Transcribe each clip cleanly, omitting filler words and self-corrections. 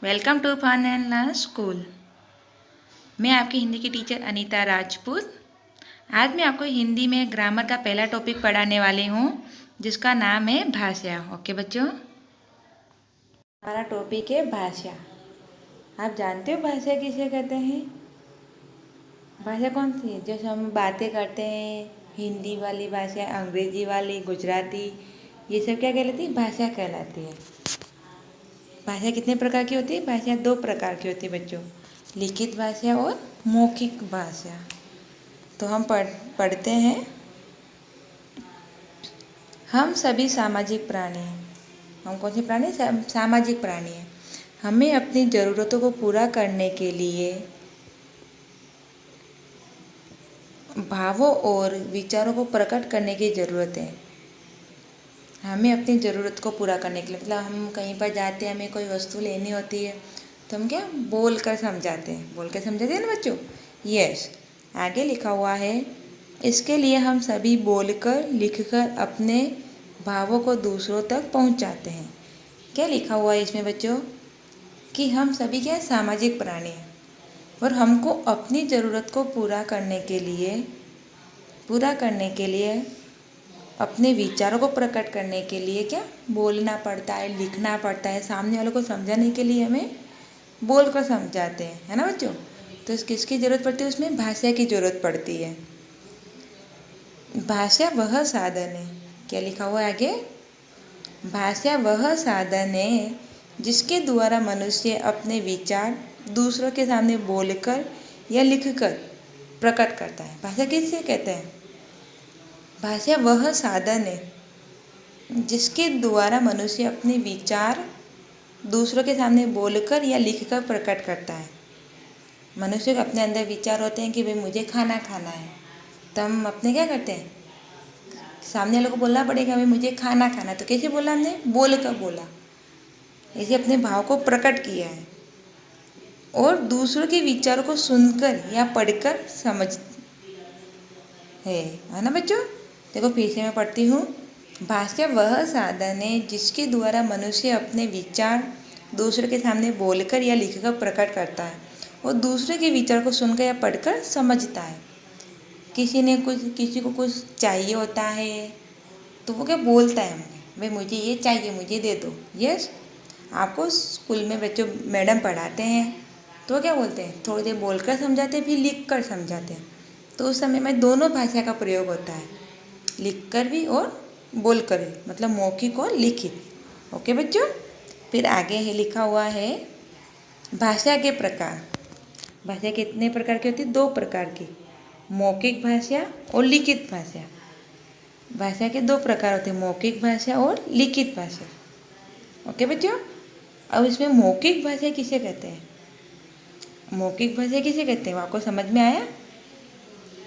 Welcome to fun and learn school. मैं आपकी हिंदी की टीचर अनीता राजपूत। आज मैं आपको हिंदी में ग्रामर का पहला टॉपिक पढ़ाने वाली हूँ, जिसका नाम है भाषा। ओके बच्चों, हमारा टॉपिक है भाषा। आप जानते हो भाषा किसे कहते हैं? भाषा कौन सी है? जैसे हम बातें करते हैं, हिंदी वाली भाषा, अंग्रेजी वाली, गुजराती, ये सब क्या कहलाती है? भाषा कहलाती है। भाषा कितने प्रकार की होती है? भाषा दो प्रकार की होती है बच्चों, लिखित भाषा और मौखिक भाषा। तो हम पढ़ते हैं। हम सभी सामाजिक प्राणी हैं। हम कौन से प्राणी? सामाजिक प्राणी हैं। हमें अपनी ज़रूरतों को पूरा करने के लिए भावों और विचारों को प्रकट करने की ज़रूरत है। हमें अपनी ज़रूरत को पूरा करने के लिए, मतलब हम कहीं पर जाते हैं, हमें कोई वस्तु लेनी होती है, तो हम क्या बोल कर समझाते हैं? बोल कर समझाते हैं ना बच्चों। यस, आगे लिखा हुआ है, इसके लिए हम सभी बोलकर लिखकर अपने भावों को दूसरों तक पहुंचाते हैं। क्या लिखा हुआ है इसमें बच्चों? कि हम सभी क्या सामाजिक प्राणी हैं और हमको अपनी ज़रूरत को पूरा करने के लिए अपने विचारों को प्रकट करने के लिए क्या बोलना पड़ता है, लिखना पड़ता है। सामने वालों को समझाने के लिए हमें बोल कर समझाते हैं, है ना बच्चों। तो किसकी ज़रूरत पड़ती है? उसमें भाषा की ज़रूरत पड़ती है। भाषा वह साधन है। क्या लिखा हुआ है आगे? भाषा वह साधन है जिसके द्वारा मनुष्य अपने विचार दूसरों के सामने बोलकर या लिखकर प्रकट करता है। भाषा किसे कहते हैं? भाषा वह साधन है जिसके द्वारा मनुष्य अपने विचार दूसरों के सामने बोलकर या लिखकर प्रकट करता है। मनुष्य के अपने अंदर विचार होते हैं कि भाई मुझे खाना खाना है, तो हम अपने क्या करते हैं? सामने वालों को बोलना पड़ेगा भाई मुझे खाना खाना है। तो कैसे बोला? हमने बोल कर बोला, ऐसे अपने भाव को प्रकट किया है। और दूसरों के विचारों को सुनकर या पढ़कर समझ है ना बच्चों। देखो फिर से मैं पढ़ती हूँ। भाषा वह साधन है जिसके द्वारा मनुष्य अपने विचार दूसरों के सामने बोलकर या लिखकर प्रकट करता है और दूसरे के विचार को सुनकर या पढ़कर समझता है। किसी को कुछ चाहिए होता है, तो वो क्या बोलता है हमें, भाई मुझे ये चाहिए, मुझे दे दो। यस, आपको स्कूल में बच्चों मैडम पढ़ाते हैं तो क्या बोलते हैं? थोड़ी देर बोलकर समझाते हैं, फिर लिख कर समझाते हैं। तो उस समय में दोनों भाषा का प्रयोग होता है, लिख कर भी और बोल कर भी, मतलब मौखिक और लिखित। ओके बच्चों, फिर आगे है लिखा हुआ है भाषा के प्रकार। भाषा कितने प्रकार की होती है? दो प्रकार की, मौखिक भाषा और लिखित भाषा। भाषा के दो प्रकार होते हैं, मौखिक भाषा और लिखित भाषा। ओके बच्चों, अब इसमें मौखिक भाषा किसे कहते हैं? मौखिक भाषा किसे कहते हैं, वो आपको समझ में आया?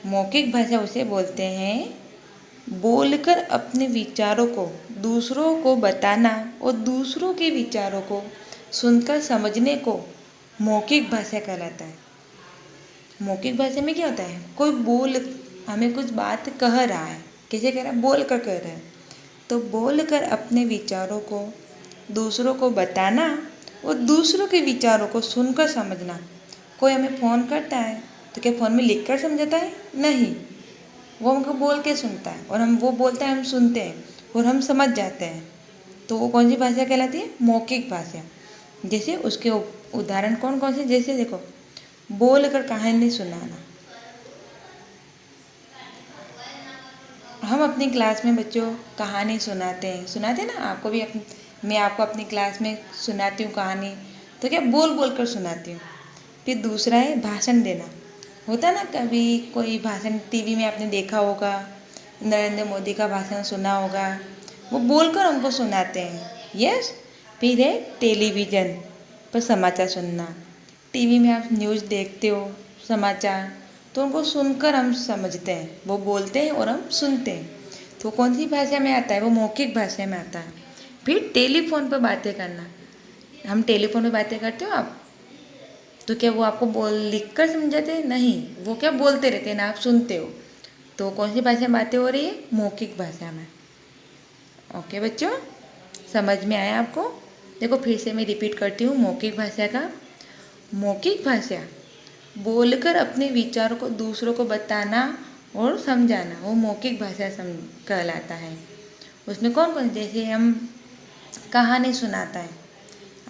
मौखिक भाषा उसे बोलते हैं बोलकर अपने विचारों को दूसरों को बताना और दूसरों के विचारों को सुनकर समझने को मौखिक भाषा कहलाता है। मौखिक भाषा में क्या होता है? हमें कुछ बात कह रहा है, कैसे कह रहा है? बोल कर कह रहा है। तो बोल कर अपने विचारों को दूसरों को बताना और दूसरों के विचारों को सुनकर समझना। कोई हमें फ़ोन करता है तो क्या फ़ोन में लिख कर समझाता है? नहीं, वो हमको बोल के सुनता है और वो बोलता है, हम सुनते हैं और हम समझ जाते हैं। तो वो कौन सी भाषा कहलाती है? मौखिक भाषा। जैसे उसके उदाहरण कौन कौन से? जैसे देखो, बोल कर कहानी सुनाना। हम अपनी क्लास में बच्चों कहानी सुनाते हैं ना। मैं आपको अपनी क्लास में सुनाती हूँ कहानी, तो क्या बोल बोल कर सुनाती हूँ। फिर दूसरा है भाषण देना। होता ना, कभी कोई भाषण टीवी में आपने देखा होगा, नरेंद्र मोदी का भाषण सुना होगा, वो बोलकर हमको सुनाते हैं। यस, फिर है टेलीविज़न पर समाचार सुनना। टीवी में आप न्यूज़ देखते हो, समाचार, तो उनको सुनकर हम समझते हैं। वो बोलते हैं और हम सुनते हैं। तो कौन सी भाषा में आता है? वो मौखिक भाषा में आता है। फिर टेलीफोन पर बातें करना। हम टेलीफोन पर बातें करते हो आप, तो क्या वो आपको लिख कर समझाते हैं? नहीं, वो क्या बोलते रहते हैं ना, आप सुनते हो। तो कौन सी भाषा में बातें हो रही है? मौखिक भाषा में। ओके बच्चों, समझ में आया आपको? देखो फिर से मैं रिपीट करती हूँ मौखिक भाषा का। मौखिक भाषा बोलकर अपने विचारों को दूसरों को बताना और समझाना, वो मौखिक भाषा कहलाता है। उसमें कौन कौन, जैसे हम कहानी सुनाता है,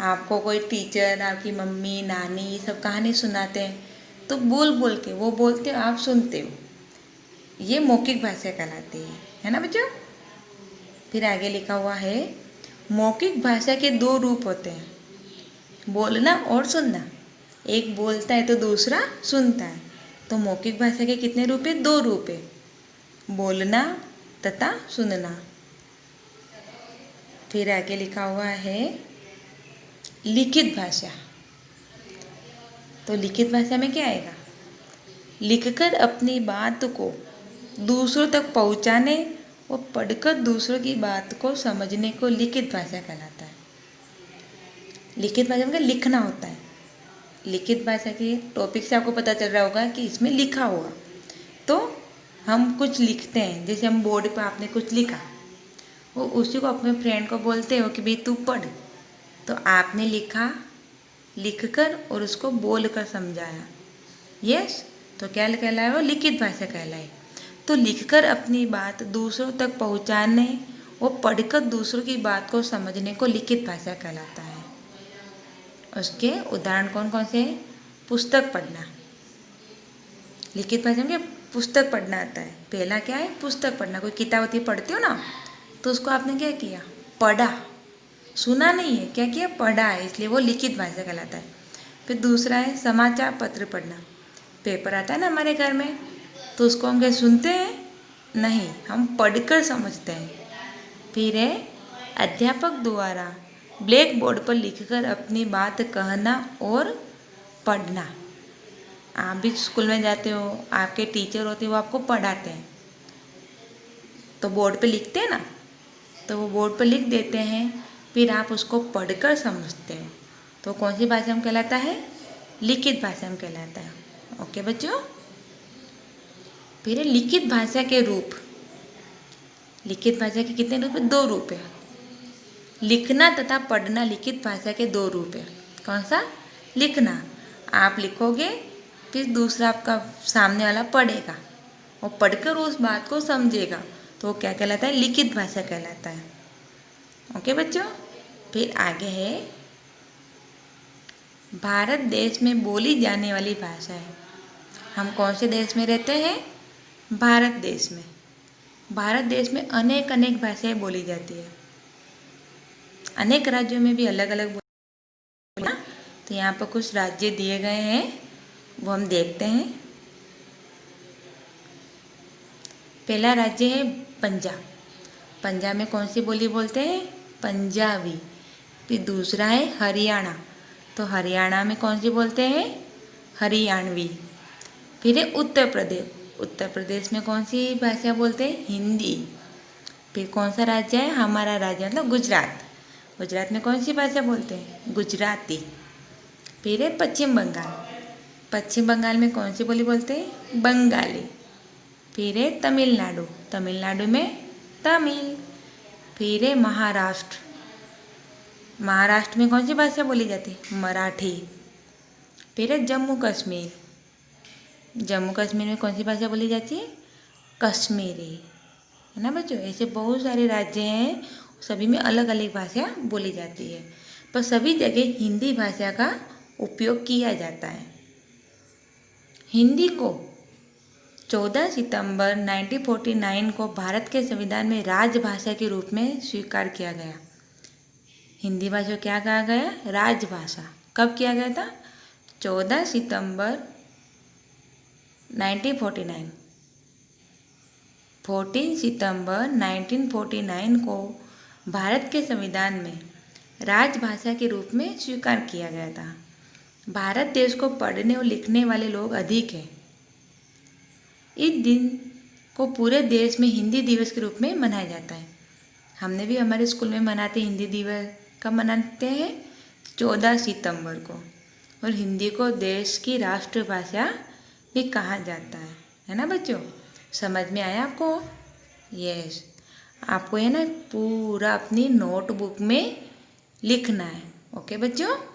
आपको कोई टीचर, आपकी मम्मी, नानी, ये सब कहानी सुनाते हैं, तो बोल बोल के वो बोलते हो, आप सुनते हो, ये मौखिक भाषा कहलाती है ना बच्चों। फिर आगे लिखा हुआ है मौखिक भाषा के दो रूप होते हैं, बोलना और सुनना। एक बोलता है तो दूसरा सुनता है। तो मौखिक भाषा के कितने रूप है? दो रूप है, बोलना तथा सुनना। फिर आगे लिखा हुआ है लिखित भाषा। तो लिखित भाषा में क्या आएगा? लिखकर अपनी बात को दूसरों तक पहुंचाने और पढ़कर दूसरों की बात को समझने को लिखित भाषा कहलाता है। लिखित भाषा में लिखना होता है। लिखित भाषा के टॉपिक से आपको पता चल रहा होगा कि इसमें लिखा हुआ, तो हम कुछ लिखते हैं, जैसे हम बोर्ड पर आपने कुछ लिखा, वो उसी को अपने फ्रेंड को बोलते हो कि भाई तू पढ़, तो आपने लिखा, लिखकर और उसको बोलकर समझाया। यस, तो क्या कहलाए? वो लिखित भाषा कहलाए। तो लिखकर अपनी बात दूसरों तक पहुंचाने और पढ़कर दूसरों की बात को समझने को लिखित भाषा कहलाता है। उसके उदाहरण कौन कौन से हैं? पुस्तक पढ़ना। लिखित भाषा में पुस्तक पढ़ना आता है। पहला क्या है? पुस्तक पढ़ना। कोई किताब होती है, पढ़ते हो ना, तो उसको आपने क्या किया? पढ़ा, सुना नहीं है, क्या किया? पढ़ा है, इसलिए वो लिखित भाषा कहलाता है। फिर दूसरा है समाचार पत्र पढ़ना। पेपर आता है ना हमारे घर में, तो उसको हम क्या सुनते हैं? नहीं, हम पढ़कर समझते हैं। फिर है अध्यापक द्वारा ब्लैक बोर्ड पर लिखकर अपनी बात कहना और पढ़ना। आप भी स्कूल में जाते हो, आपके टीचर होते हैं, वो आपको पढ़ाते हैं, तो बोर्ड पे लिखते हैं ना, तो वो बोर्ड पर लिख देते हैं, फिर आप उसको पढ़कर समझते हो, तो कौन सी भाषा में कहलाता है? लिखित भाषा में कहलाता है। ओके बच्चों। फिर है लिखित भाषा के रूप। लिखित भाषा के कितने रूप है? दो रूप है। लिखना तथा पढ़ना लिखित भाषा के दो रूप है। कौन सा? लिखना, आप लिखोगे, फिर दूसरा आपका सामने वाला पढ़ेगा और पढ़कर उस बात को समझेगा, तो वो क्या कहलाता है? लिखित भाषा कहलाता है। ओके बच्चों। फिर आगे है भारत देश में बोली जाने वाली भाषा है। हम कौन से देश में रहते हैं? भारत देश में। भारत देश में अनेक अनेक भाषाएं बोली जाती है। अनेक राज्यों में भी अलग अलग बोली ना, तो यहाँ पर कुछ राज्य दिए गए हैं, वो हम देखते हैं। पहला राज्य है पंजाब। पंजाब में कौन सी बोली बोलते हैं? पंजाबी। फिर दूसरा है हरियाणा, तो हरियाणा में कौन सी बोलते हैं? हरियाणवी। फिर है उत्तर प्रदेश। उत्तर प्रदेश में कौन सी भाषा बोलते हैं? हिंदी। फिर कौन सा राज्य है? हमारा राज्य मतलब गुजरात। गुजरात में कौन सी भाषा बोलते हैं? गुजराती। फिर है पश्चिम बंगाल। पश्चिम बंगाल में कौन सी बोली बोलते हैं? बंगाली। फिर है तमिलनाडु। तमिलनाडु में तमिल। फिर है महाराष्ट्र। महाराष्ट्र में कौन सी भाषा बोली जाती है? मराठी। फिर है जम्मू कश्मीर। जम्मू कश्मीर में कौन सी भाषा बोली जाती है? कश्मीरी, है ना बच्चों। ऐसे बहुत सारे राज्य हैं, सभी में अलग अलग भाषा बोली जाती है, पर सभी जगह हिंदी भाषा का उपयोग किया जाता है। हिंदी को 14 सितंबर 1949 को भारत के संविधान में राजभाषा के रूप में स्वीकार किया गया। हिंदी भाषा क्या कहा गया? राजभाषा। कब किया गया था? 14 सितंबर 1949। 14 सितंबर 1949 को भारत के संविधान में राजभाषा के रूप में स्वीकार किया गया था। भारत देश को पढ़ने और लिखने वाले लोग अधिक हैं। इस दिन को पूरे देश में हिंदी दिवस के रूप में मनाया जाता है। हमने भी हमारे स्कूल में मनाते हैं हिंदी दिवस। कब मनाते हैं? 14 सितंबर को। और हिंदी को देश की राष्ट्रभाषा भी कहा जाता है ना बच्चों। समझ में आया आपको? यस। आपको ये ना पूरा अपनी नोटबुक में लिखना है। ओके बच्चों।